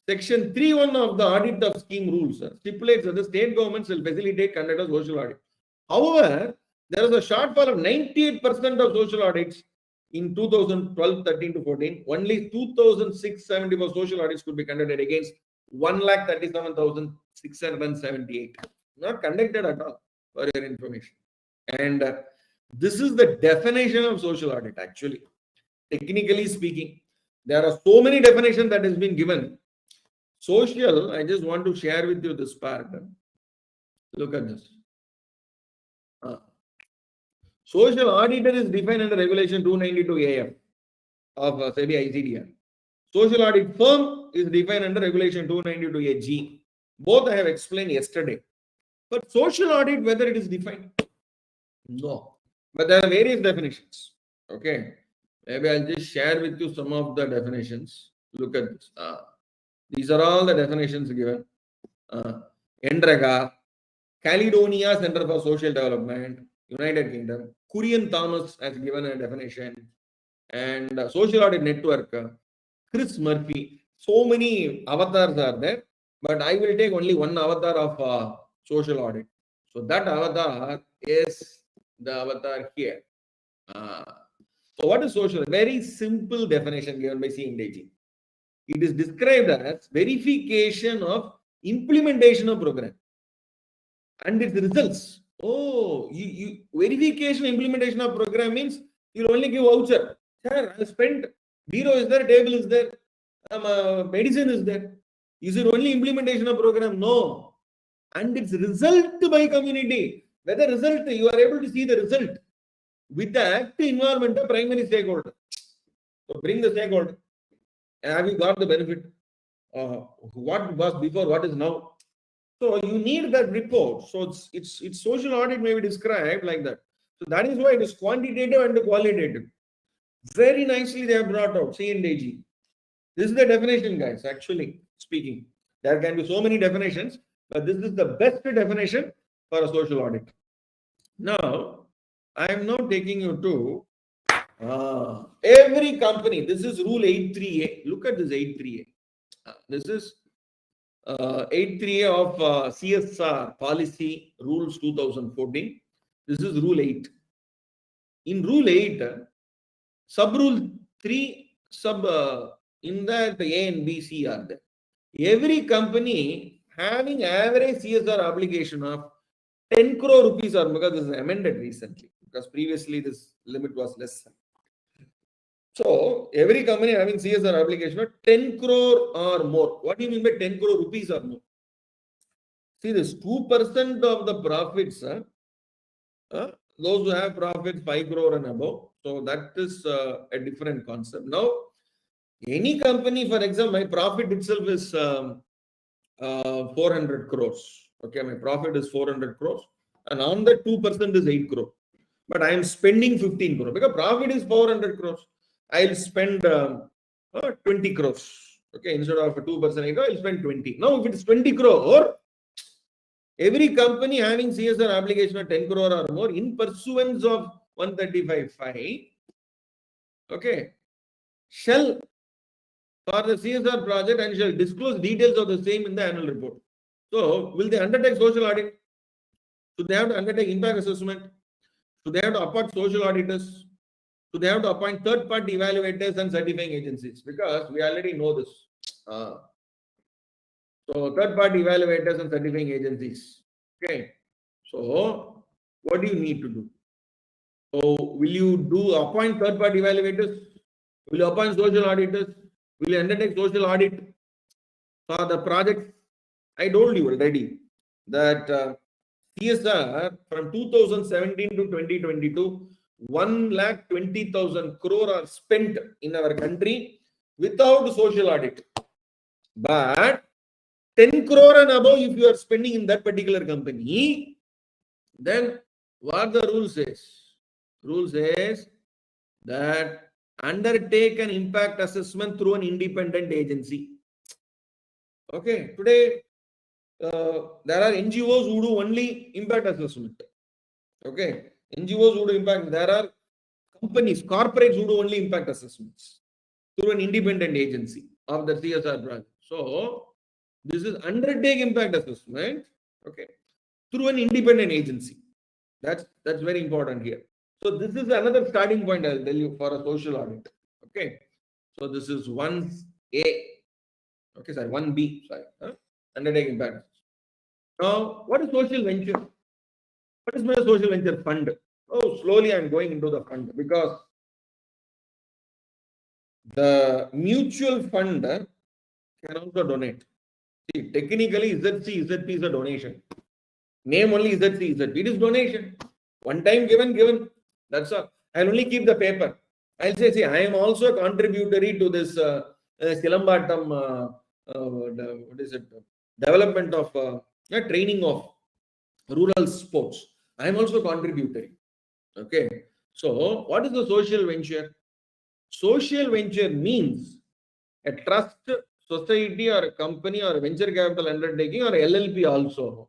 Speaker 1: Section 3.1 of the audit of scheme rules stipulates that the state government shall facilitate conduct of social audit. However, there was a shortfall of 98% of social audits in 2012, 13 to 14. Only 2,674 social audits could be conducted against 1,37,678. Not conducted at all, for your information. And this is the definition of social audit, actually. Technically speaking, there are so many definitions that has been given. Social, I just want to share with you this part. Look at this. Social auditor is defined under Regulation 292 AF of SEBI ICDR. Social audit firm is defined under Regulation 292 AG. Both I have explained yesterday. But social audit, whether it is defined? No. But there are various definitions. Okay. Maybe I'll just share with you some of the definitions. Look at this. These are all the definitions given. Endraga, Caledonia Center for Social Development, United Kingdom. Kurian Thomas has given a definition. And Social Audit Network, Chris Murphy. So many avatars are there. But I will take only one avatar of social audit. So that avatar is the avatar here. So what is social? Very simple definition given by C&AG. It is described as verification of implementation of program and its results. Oh, verification implementation of program means you only give voucher. Sir, I spent, bureau is there, table is there, medicine is there. Is it only implementation of program? No. and it's result by community. Whether result, you are able to see the result with the active involvement of primary stakeholder. So bring the stakeholder. Have you got the benefit? What was before, what is now? So you need that report. So it's social audit may be described like that. So that is why it is quantitative and qualitative. Very nicely they have brought out C and AG. This is the definition, guys. Actually speaking, there can be so many definitions, but this is the best definition for a social audit. Now, I am now taking you to every company. This is rule 83A. Look at this 83A. This is 83A of CSR policy rules 2014. This is rule 8. In rule 8, sub rule 3, in that A and B, C are there. Every company having average CSR obligation of 10 crore rupees, or because this is amended recently, because previously this limit was less. So every company having CSR obligation of 10 crore or more. What do you mean by 10 crore rupees or more? See, this 2% of the profits, those who have profits 5 crore and above. So that is a different concept. Now, any company, for example, my profit itself is 400 crores. Okay, my profit is 400 crores, and on that 2% is 8 crore. But I am spending 15 crore because profit is 400 crores. I'll spend 20 crores. Okay, instead of 2%, I'll spend 20. Now, if it's 20 crore, every company having CSR obligation of 10 crore or more in pursuance of 135(5), okay, shall for the CSR project and shall disclose details of the same in the annual report. So, will they undertake social audit? Should they have to undertake impact assessment? Should they have to appoint social auditors? Should they have to appoint third-party evaluators and certifying agencies? Because we already know this. So, third-party evaluators and certifying agencies. Okay. So, what do you need to do? So, will you appoint third-party evaluators? Will you appoint social auditors? Will you undertake social audit for the project? I told you already that CSR from 2017 to 2022, 1,20,000 crore are spent in our country without social audit. But 10 crore and above, if you are spending in that particular company, then what the rule says? Rule says that undertake an impact assessment through an independent agency. Okay, today there are NGOs who do only impact assessment. Okay, NGOs who do impact. There are companies, corporates who do only impact assessments through an independent agency of the CSR branch. So this is undertake impact assessment. Okay, through an independent agency. That's very important here. So this is another starting point I'll tell you for a social audit. Okay, so this is 1A. Okay, sorry, 1B. Sorry, undertake impact. Now, what is social venture? What is my social venture fund? Oh, slowly I'm going into the fund because the mutual fund can also donate. See, technically, ZP is a donation. Name only ZP. It is donation. One time given. That's all. I'll only keep the paper. I'll say, see, I am also a contributory to this Silambatam, what is it? Development of training of rural sports. I am also contributory. Okay. So, what is the social venture? Social venture means a trust, society, or a company, or a venture capital undertaking, or LLP also.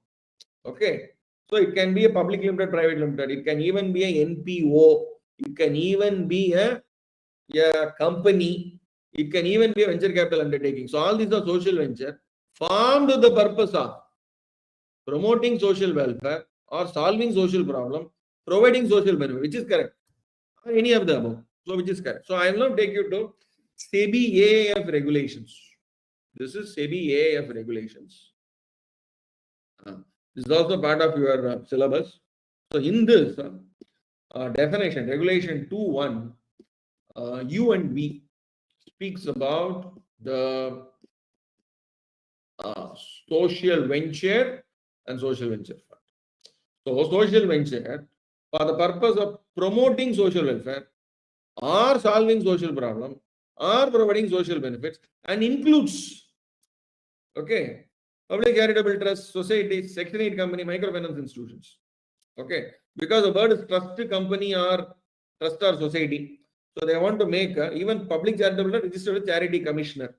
Speaker 1: Okay. So, it can be a public limited, private limited. It can even be a NPO. It can even be a company. It can even be a venture capital undertaking. So, all these are social venture formed with the purpose of promoting social welfare or solving social problem, providing social benefit, which is correct. Or any of the above. So, which is correct. So, I will now take you to SEBI AIF regulations. This is SEBI AIF regulations. This is also part of your syllabus. So, in this definition, regulation 2.1, U and V speaks about the social venture and social venture fund. So social venture, for the purpose of promoting social welfare or solving social problem or providing social benefits, and includes, okay, public charitable trust, societies, Section 8 company, microfinance institutions. Okay, because the word is trust company or trust or society. So they want to make even public charitable trust registered with charity commissioner.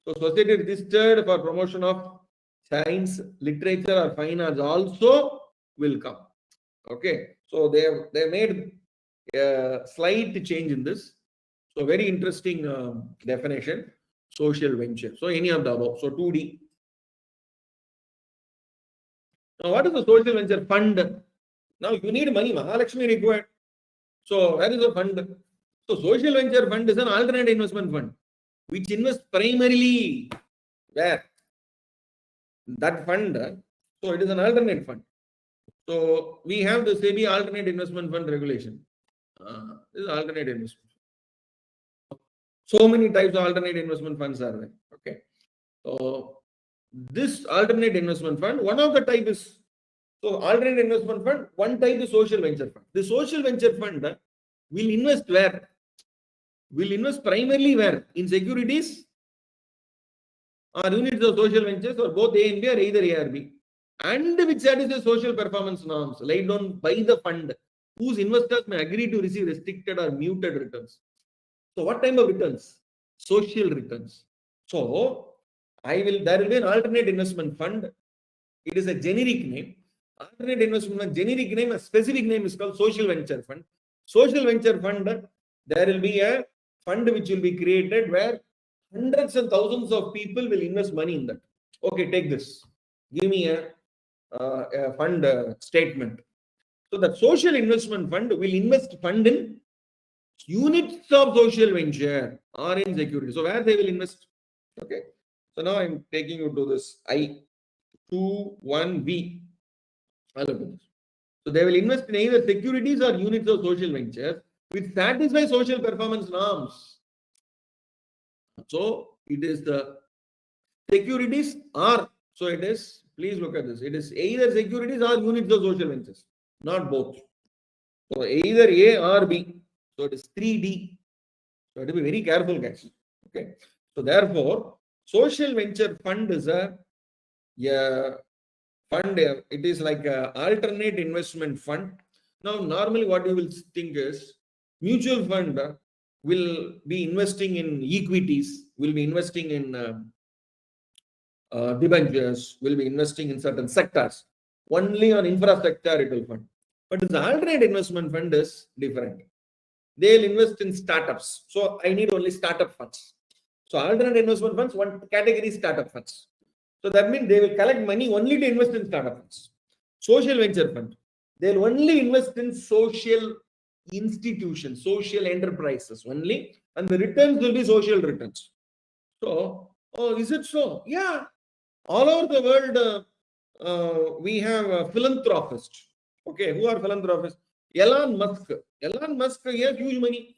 Speaker 1: So society registered for promotion of science, literature or fine arts also will come. Okay, so they made a slight change in this. So very interesting definition, social venture. So any of the above. So 2D. Now what is the social venture fund? Now you need money, Mahalakshmi required. So where is the fund? So social venture fund is an alternate investment fund which invests primarily where? That fund. So it is an alternate fund. So we have the SEBI alternate investment fund regulation. This is alternate investment. So many types of alternate investment funds are there. Okay. So this alternate investment fund, one of the type is, so alternate investment fund, one type is social venture fund. The social venture fund will invest where? Will invest primarily where? In securities or units of social ventures, or both A and B, or either A or B, and which satisfies social performance norms laid down by the fund, whose investors may agree to receive restricted or muted returns. So what type of returns? Social returns. So there will be an alternate investment fund. It is a generic name. Alternate investment fund, generic name, a specific name is called social venture fund. Social venture fund, there will be a fund which will be created where hundreds and thousands of people will invest money in that. Okay, take this. Give me a fund statement. So the social investment fund will invest fund in units of social venture or in security. So where they will invest? Okay. So now I'm taking you to this I21B. So they will invest in either securities or units of social ventures which satisfy social performance norms. So it is the securities or, so it is, please look at this. It is either securities or units of social ventures, not both. So either A or B. So it is 3D. So you have to be very careful, guys. Okay. So therefore, social venture fund is a fund. It is like an alternate investment fund. Now, normally what you will think is mutual fund will be investing in equities, will be investing in debentures, will be investing in certain sectors. Only on infrastructure it will fund. But the alternate investment fund is different. They'll invest in startups. So I need only startup funds. So alternate investment funds, one category is startup funds. So that means they will collect money only to invest in startup funds. Social venture fund, they'll only invest in social institutions, social enterprises only, and the returns will be social returns. So, oh, is it so? Yeah. All over the world, we have philanthropists. Okay, who are philanthropists? Elon Musk. Elon Musk, he has huge money.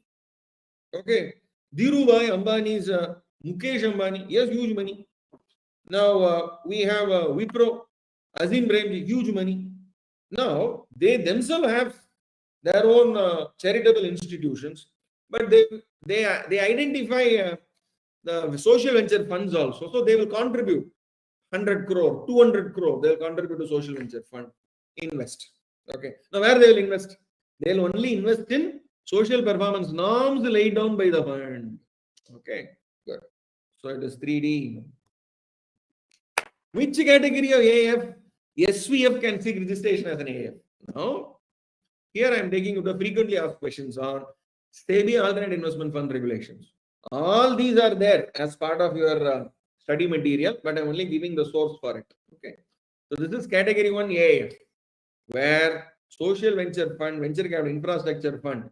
Speaker 1: Okay. Dhirubhai Ambani's Mukesh Ambani, he has huge money. Now we have Wipro, Azim Premji, huge money. Now they themselves have their own charitable institutions, but they identify the social venture funds also. So they will contribute 100 crore, 200 crore. They will contribute to social venture fund, invest. Okay. Now where they will invest? They will only invest in social performance norms laid down by the fund. Okay. Good. So it is 3D. Which category of AF? SVF can seek registration as an AF. Now, here I am taking you to frequently asked questions on SEBI alternate investment fund regulations. All these are there as part of your study material, but I am only giving the source for it. Okay. So this is category 1 AF, where social venture fund, venture capital infrastructure fund,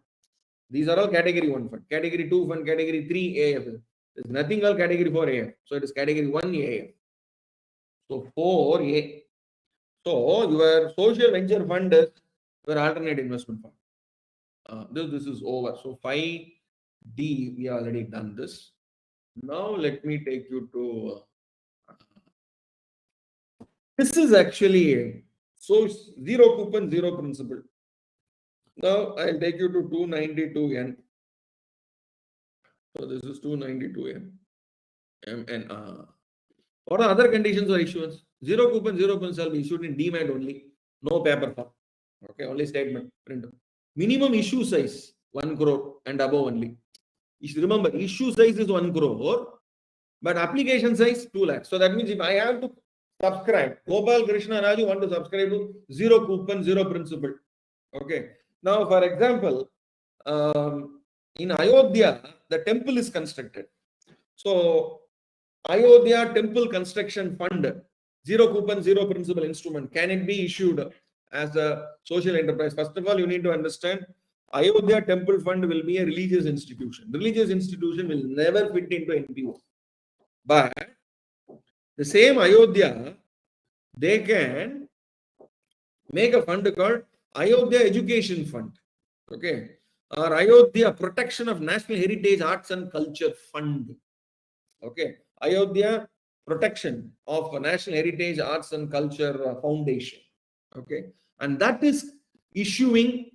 Speaker 1: these are all category 1 fund. Category 2 fund, category 3 AF. There is nothing called category 4 AF. So it is category 1 AF. So 4A. So your social venture fund is your alternate investment fund. This is over. So 5D, we already done this. Now let me take you to This is actually so zero coupon, zero principal. Now I'll take you to 292N. So this is 292M. MNR. What are other conditions for issuance? Zero coupon, zero principal be issued in demat only. No paper form. Okay, only statement print. Minimum issue size 1 crore and above only. Remember, issue size is 1 crore, but application size 2 lakhs. So that means if I have to subscribe, Gopal Krishna Raju want to subscribe to zero coupon, zero principal. Okay. Now, for example, in Ayodhya, the temple is constructed. So, Ayodhya Temple Construction Fund, zero coupon, zero principal instrument, can it be issued as a social enterprise? First of all, you need to understand Ayodhya Temple Fund will be a religious institution. Religious institution will never fit into NPO. But the same Ayodhya, they can make a fund called Ayodhya Education Fund. Okay. Or Ayodhya Protection of National Heritage Arts and Culture Fund. Okay. Ayodhya Protection of National Heritage Arts and Culture Foundation. Okay. And that is issuing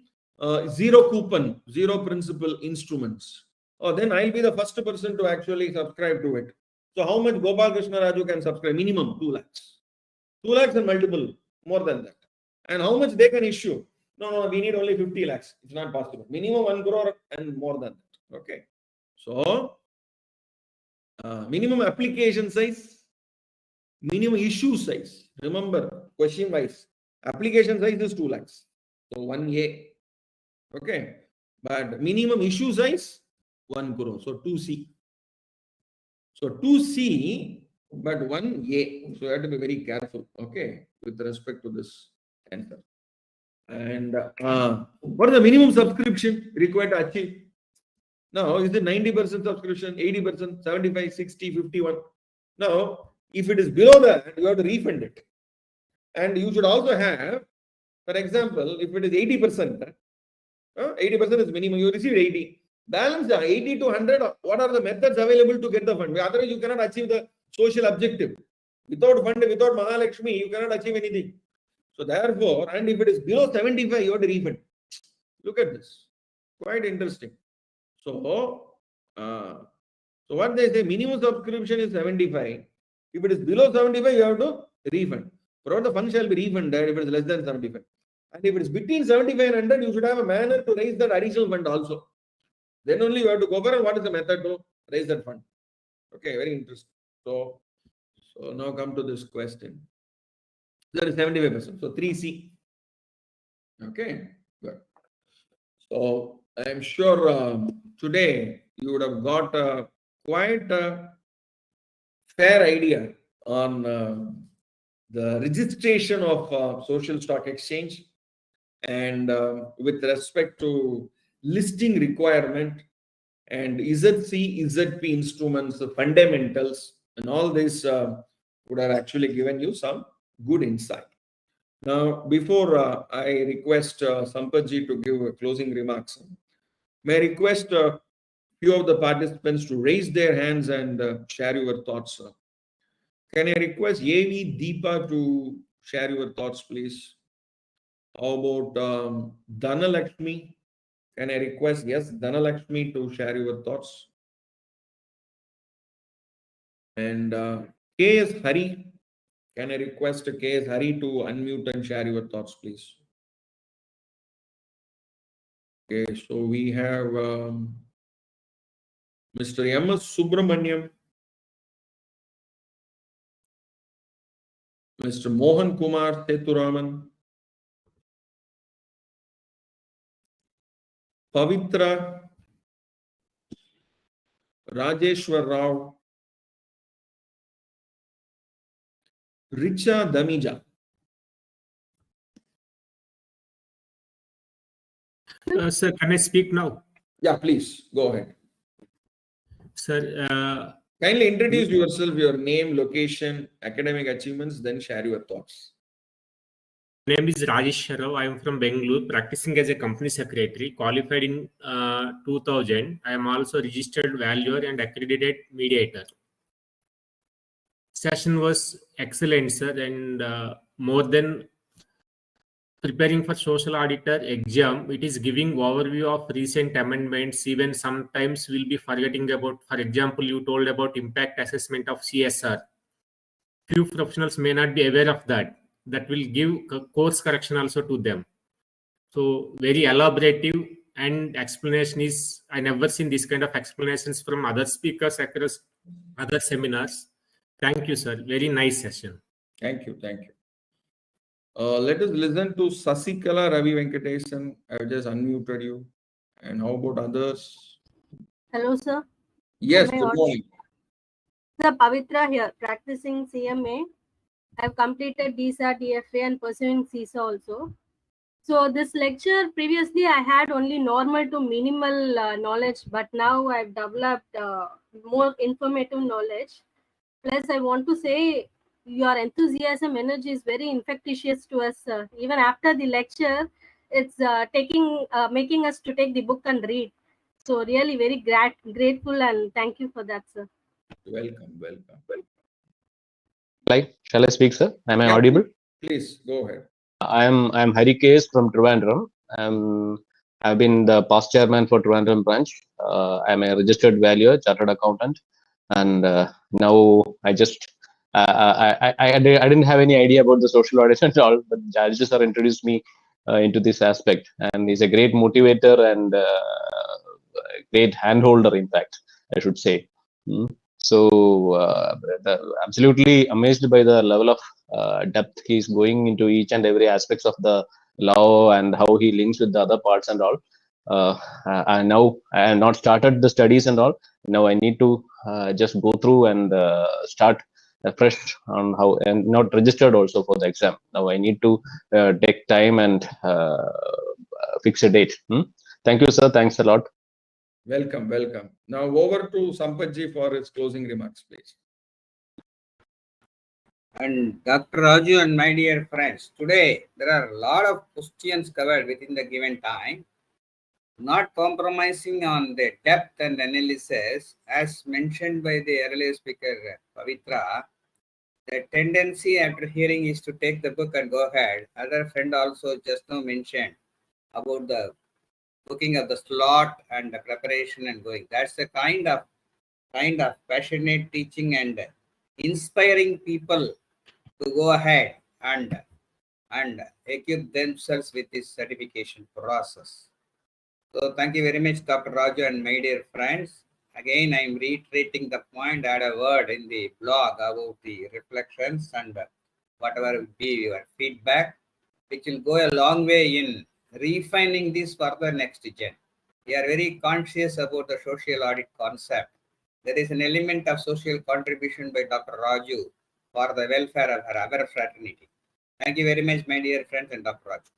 Speaker 1: zero coupon, zero principal instruments. Oh, then I'll be the first person to actually subscribe to it. So how much Gopal Krishna Raju can subscribe? Minimum 2 lakhs. 2 lakhs and multiple, more than that. And how much they can issue? No, we need only 50 lakhs. It's not possible. Minimum 1 crore and more than that. Okay. So, minimum application size, minimum issue size. Remember, question wise, application size is 2 lakhs. So, 1A. Okay. But minimum issue size, 1 crore. So, 2C. So, 2C, but 1A. So, you have to be very careful. Okay. With respect to this answer. And what is the minimum subscription required to achieve? Now, is it 90% subscription, 80%, 75, 60, 51? Now, if it is below that, you have to refund it. And you should also have, for example, if it is 80%, 80% is minimum, you receive 80. Balance 80 to 100, what are the methods available to get the fund? Otherwise, you cannot achieve the social objective. Without fund, without Mahalakshmi, you cannot achieve anything. So therefore, and if it is below 75, you have to refund. Look at this. Quite interesting. So, so what they say, minimum subscription is 75. If it is below 75, you have to refund. For the fund shall be refunded if it is less than 75. And if it is between 75 and 100, you should have a manner to raise that additional fund also. Then only you have to go for, and what is the method to raise that fund? Okay, very interesting. So now come to this question. That is 75%. So 3C. Okay, good. So I am sure today you would have got quite a fair idea on the registration of social stock exchange, and with respect to listing requirement and ZC, ZP instruments, the fundamentals, and all this would have actually given you some good insight. Now, before I request Sampatji to give closing remarks, may I request a few of the participants to raise their hands and share your thoughts. Can I request AV Deepa to share your thoughts, please? How about Dhanalakshmi? Can I request, yes, Dhanalakshmi to share your thoughts? And KS Hari, can I request KS Hari to unmute and share your thoughts, please? Okay, so we have Mr. M.S. Subramaniam, Mr. Mohan Kumar Seturaman, Pavitra, Rajeshwar Rao, Richa Damija.
Speaker 2: Sir, can I speak now?
Speaker 1: Yeah, please go ahead.
Speaker 2: Sir,
Speaker 1: kindly introduce yourself, your name, location, academic achievements, then share your thoughts.
Speaker 2: My name is Rajesh Rao. I am from Bangalore, practicing as a company secretary, qualified in 2000. I am also registered valuer and accredited mediator. session was excellent, sir, and more than preparing for social auditor exam, it is giving overview of recent amendments. Even sometimes we'll be forgetting about, for example, you told about impact assessment of CSR. Few professionals may not be aware of that. That will give course correction also to them. So very elaborative and explanation is, I never seen this kind of explanations from other speakers across other seminars. Thank you, sir. Very nice session.
Speaker 1: Thank you. Thank you. Let us listen to Sasikala Ravi Venkatesan. I've just unmuted you. And how about others?
Speaker 3: Hello, sir.
Speaker 1: Yes,
Speaker 3: Am I
Speaker 1: good
Speaker 3: audible?
Speaker 1: morning.
Speaker 3: Sir, Pavitra here, practicing CMA. I've completed DSA, DFA, and pursuing CISA also. So this lecture, previously I had only normal to minimal knowledge, but now I've developed more informative knowledge. Plus, I want to say your enthusiasm, energy is very infectious to us, sir. Even after the lecture, it's making us to take the book and read. So really very grateful and thank you for that, sir.
Speaker 1: Welcome. Welcome.
Speaker 4: Shall I speak, sir? Am I
Speaker 1: Yeah,
Speaker 4: audible?
Speaker 1: Please go ahead.
Speaker 4: I am Hari K. from Trivandrum. I've been the past chairman for Trivandrum branch. I'm a registered valuer, chartered accountant, and now I just I didn't have any idea about the social audit at all, but Jarges sir introduced me into this aspect, and he's a great motivator and great handholder. In fact, I should say. So absolutely amazed by the level of depth he's going into each and every aspects of the law and how he links with the other parts and all. And now I have not started the studies and all. Now I need to just go through and start fresh on how, and not registered also for the exam. Now I need to take time and fix a date. Thank you, sir. Thanks a lot.
Speaker 1: Welcome. Welcome. Now over to Sampatji for his closing remarks, please.
Speaker 5: And Dr. Raju and my dear friends, today there are a lot of questions covered within the given time, not compromising on the depth and analysis as mentioned by the earlier speaker, Pavitra. The tendency after hearing is to take the book and go ahead. Other friend also just now mentioned about the booking of the slot and the preparation and going. That's the kind of passionate teaching and inspiring people to go ahead and equip themselves with this certification process. So thank you very much, Dr. Raju and my dear friends. Again, I am reiterating the point. I had a word in the blog about the reflections and whatever will be your feedback, which will go a long way in refining this for the next gen. We are very conscious about the social audit concept. There is an element of social contribution by Dr. Raju for the welfare of our fraternity. Thank you very much, my dear friends and Dr. Raju.